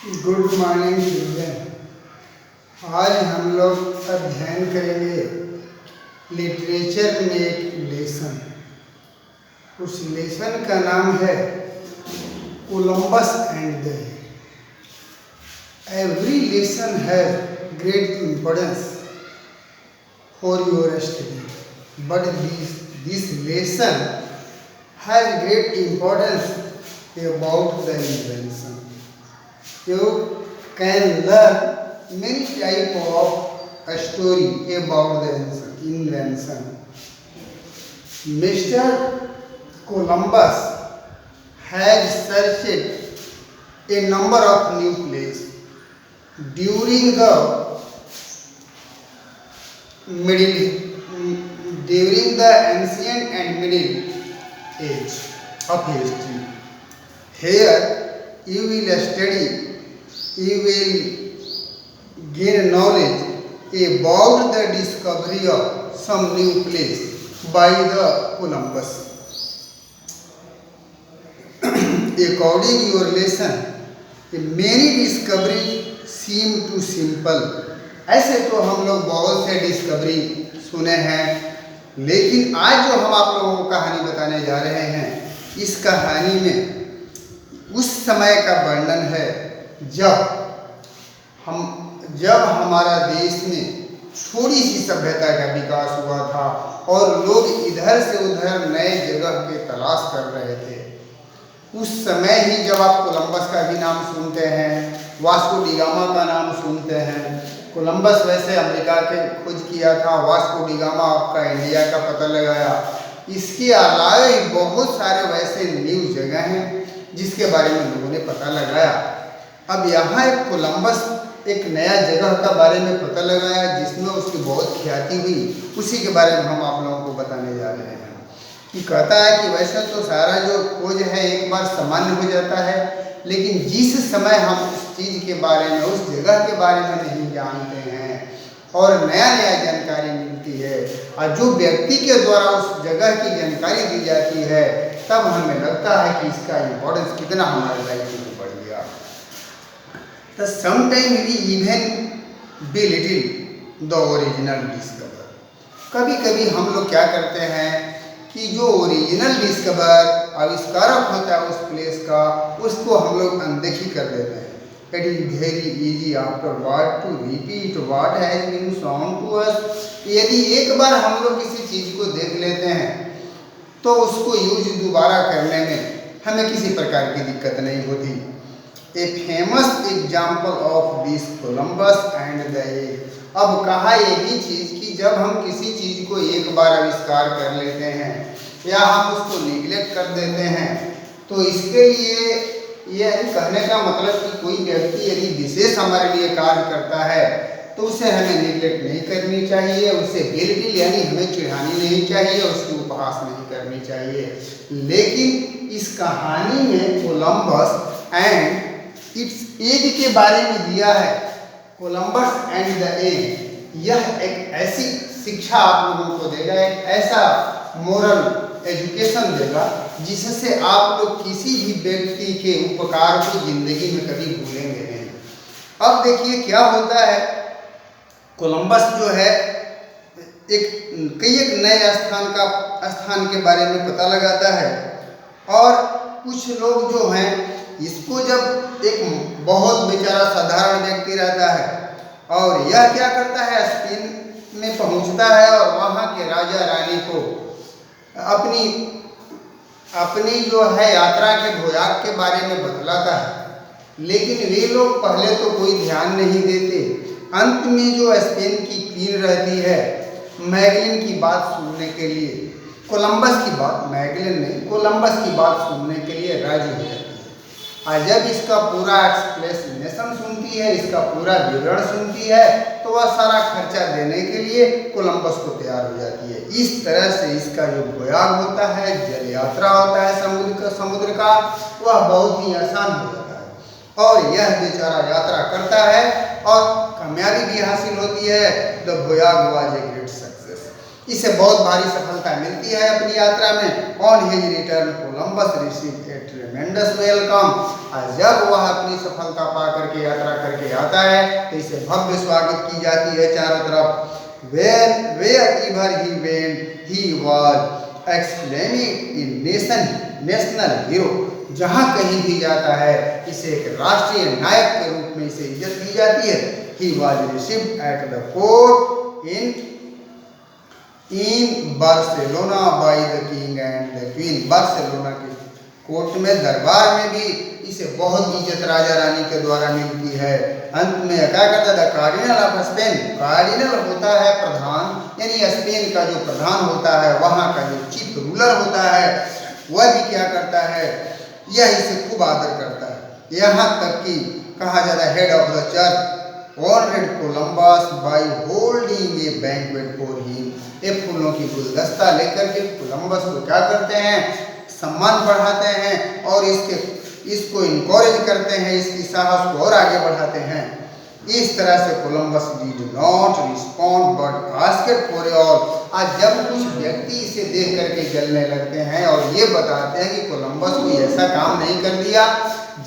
Good morning children. आज हम लोग अध्ययन करेंगे लिटरेचर में एक लेसन। उस लेसन का नाम है Columbus and the. Every lesson has great importance for your study, but this lesson has great importance about the invention. You can learn many type of a story about the invention. Mr. Columbus has searched a number of new places during the ancient and middle age of history. Here you will study. You will gain knowledge about the discovery of some new place by the Columbus. According to your lesson, many discoveries seem too simple. ऐसे तो हम लोग बहुत से discovery सुने हैं, लेकिन आज जो हम आप लोगों को कहानी बताने जा रहे हैं, इस कहानी में उस समय का वर्णन है जब हमारा देश में थोड़ी सी सभ्यता का विकास हुआ था और लोग इधर से उधर नए जगह के तलाश कर रहे थे। उस समय ही जब आप कोलंबस का भी नाम सुनते हैं, वास्को डी गामा का नाम सुनते हैं। कोलंबस वैसे अमेरिका के खोज किया था, वास्को डी गामा आपका इंडिया का पता लगाया। इसके अलावा बहुत सारे वैसे न्यू जगह हैं जिसके बारे में लोगों ने पता लगाया। अब यहाँ एक कोलंबस एक नया जगह का बारे में पता लगाया जिसमें उसकी बहुत ख्याति हुई। उसी के बारे में हम आप लोगों को बताने जा रहे हैं कि कहता है कि वैसे तो सारा जो खोज है एक बार सामान्य हो जाता है, लेकिन जिस समय हम उस चीज़ के बारे में, उस जगह के बारे में नहीं जानते हैं और नया नया जानकारी मिलती है और जो व्यक्ति के द्वारा उस जगह की जानकारी दी जाती है, तब हमें लगता है कि इसका इम्पोर्टेंस कितना हमारे लाइफ में बढ़ गया। तो sometime we even belittle the original discover. कभी कभी हम लोग क्या करते हैं कि जो ओरिजिनल डिस्कवर आविष्कारक होता है उस प्लेस का, उसको हम लोग अनदेखी कर देते हैं। It is very easy afterward to repeat what has been shown to us. यदि एक बार हम लोग किसी चीज़ को देख लेते हैं तो उसको यूज दोबारा करने में हमें किसी प्रकार की दिक्कत नहीं होती। A famous example of this Columbus and the egg. अब कहा यही चीज़ कि जब हम किसी चीज़ को एक बार आविष्कार कर लेते हैं या हम उसको निगलेक्ट कर देते हैं, तो इसके लिए यह कहने का मतलब कि कोई व्यक्ति यदि विशेष हमारे लिए कार्य करता है तो उसे हमें निगलेक्ट नहीं करनी चाहिए, उसे बिल्कुल यानी हमें चिढ़ानी नहीं चाहिए, उसकी उपहास नहीं करनी चाहिए। लेकिन इस कहानी में कोलंबस एंड इट्स एग के बारे में दिया है, कोलंबस एंड द एग। यह एक ऐसी शिक्षा आप लोगों को देगा, एक ऐसा मोरल एजुकेशन देगा जिससे आप लोग किसी भी व्यक्ति के उपकार को जिंदगी में कभी भूलेंगे नहीं। अब देखिए क्या होता है, कोलंबस जो है एक नए स्थान के बारे में पता लगाता है और कुछ लोग जो हैं इसको, जब एक बहुत बेचारा साधारण व्यक्ति रहता है और यह क्या करता है, स्पेन में पहुंचता है और वहाँ के राजा रानी को अपनी जो है यात्रा के भूयाग के बारे में बतलाता है। लेकिन वे लोग पहले तो कोई ध्यान नहीं देते। अंत में जो स्पेन की क्वीन रहती है मैगलिन की बात सुनने के लिए, कोलंबस की बात, मैगलिन नहीं, कोलंबस की बात सुनने के लिए राजी हो जाती है। और जब इसका पूरा एक्सप्लेनेशन सुनती है, इसका पूरा विवरण सुनती है, तो वह सारा खर्चा देने के लिए कोलंबस को तैयार हो जाती है। इस तरह से इसका जो भूयाग होता है, जल यात्रा होता है समुद्र का, वह बहुत ही आसान हो जाता है और यह बेचारा यात्रा करता है और कामयाबी भी हासिल होती है। The voyage was a great success. इसे बहुत भारी सफलता मिलती है अपनी यात्रा में। On his return Columbus received a tremendous welcome. और जब वह अपनी सफलता पा करके यात्रा करके आता है तो इसे भव्य स्वागत की जाती है चारों तरफ। Wherever he went, he was exclaiming in national hero। जहाँ कहीं भी जाता है इसे एक राष्ट्रीय नायक के रूप में इसे इज्जत दी जाती है। He was received at the court in Barcelona by the king and the queen। Barcelona के कोर्ट में, दरबार में भी इसे बहुत इज्जत राजा रानी के द्वारा मिलती है। अंत में क्या करता था, कार्डिनल ऑफ स्पेन, कार्डिनल होता है प्रधान, यानी स्पेन का जो प्रधान होता है, वहाँ का जो चीफ रूलर होता है, वह भी क्या करता है, यह इसे खूब आदर करता है। यहाँ तक कि कहा जाता है head of the church honored Columbus by holding A banquet for him. ये फूलों की गुलदस्ता लेकर के कोलंबस को क्या करते हैं, सम्मान बढ़ाते हैं और इसको इनकरेज करते हैं, इसकी साहस को और आगे बढ़ाते हैं। इस तरह से Columbus did not respond but asked for all. आज जब कुछ व्यक्ति इसे देख करके जलने लगते हैं और ये बताते हैं कि कोलंबस कोई ऐसा काम नहीं कर दिया,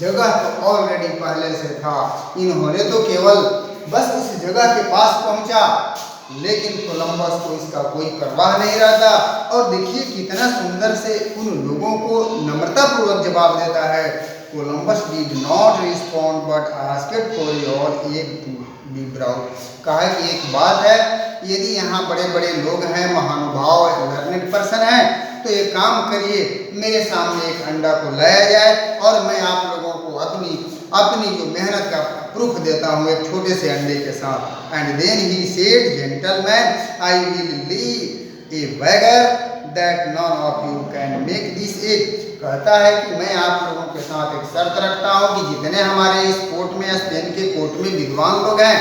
जगह तो ऑलरेडी पहले से था, इन्होंने तो केवल बस इस जगह के पास पहुंचा, लेकिन कोलंबस को इसका कोई परवाह नहीं रहता। और देखिए कितना सुंदर से उन लोगों को नम्रतापूर्वक जवाब देता है। Columbus did not respond but asked for your egg to be brought. कहा कि एक बात है, यदि यहाँ बड़े बड़े लोग हैं, महानुभाव लर्नेड पर्सन हैं, तो एक काम करिए, मेरे सामने एक अंडा को लाया जाए और मैं आप लोगों को अपनी जो मेहनत का प्रूफ देता हूँ एक छोटे से अंडे के साथ। And then he said gentleman I will leave a बेगर that none of you can make this egg. कहता है कि मैं आप लोगों के साथ एक शर्त रखता हूँ कि जितने हमारे इस कोर्ट में, स्पेन के कोर्ट में विद्वान लोग हैं,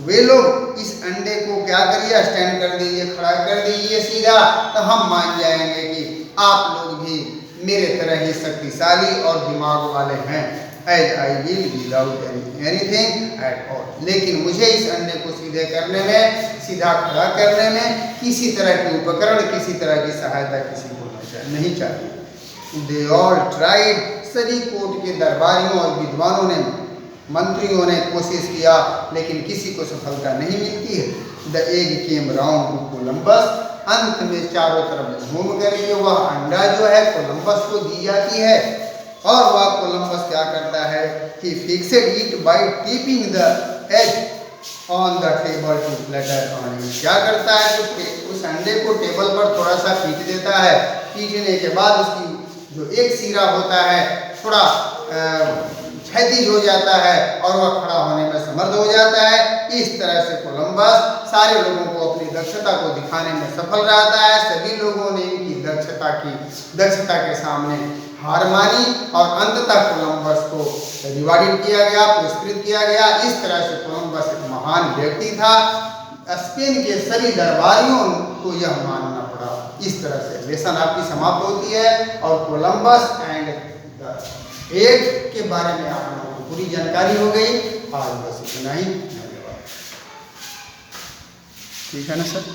वे लोग इस अंडे को क्या करिए, स्टैंड कर दीजिए, खड़ा कर दीजिए सीधा, तो हम मान जाएंगे कि आप लोग भी मेरे तरह ही शक्तिशाली और दिमाग वाले हैं। As I will without anything at all. लेकिन मुझे इस अंडे को सीधे करने में, सीधा खड़ा करने में किसी तरह के उपकरण, किसी तरह की सहायता किसी को नहीं चाहिए। They all tried. सभी कोर्ट के दरबारियों और विद्वानों ने, मंत्रियों ने कोशिश किया, लेकिन किसी को सफलता नहीं मिलती है। The egg came round to Columbus. अंत में चारों तरफ घूम करके वह अंडा जो है कोलंबस को दी जाती है और वह कोलंबस क्या करता है कि fixed it by tipping the egg on the table to flatter on it. क्या करता है कि उस अंडे को टेबल पर थोड़ा सा पीट देता है। पीटने के बाद उसकी जो एक सिरा होता है थोड़ा क्षैतिज हो जाता है और वह खड़ा होने में समर्थ हो जाता है। इस तरह से कोलंबस सारे लोगों को अपनी दक्षता को दिखाने में सफल रहता है। सभी लोगों ने इनकी दक्षता के सामने हार मानी और अंततः कोलंबस को रिवार्डेड किया गया, पुरस्कृत किया गया। इस तरह से कोलंबस एक महान व्यक्ति था। स्पेन के सभी दरबारियों को यह मानना पड़ा। इस तरह से लेसन आपकी समाप्त होती है और कोलंबस एंड द एग के बारे में आप लोगों को पूरी जानकारी हो गई। आज बस इतना ही। धन्यवाद। ठीक है ना सर।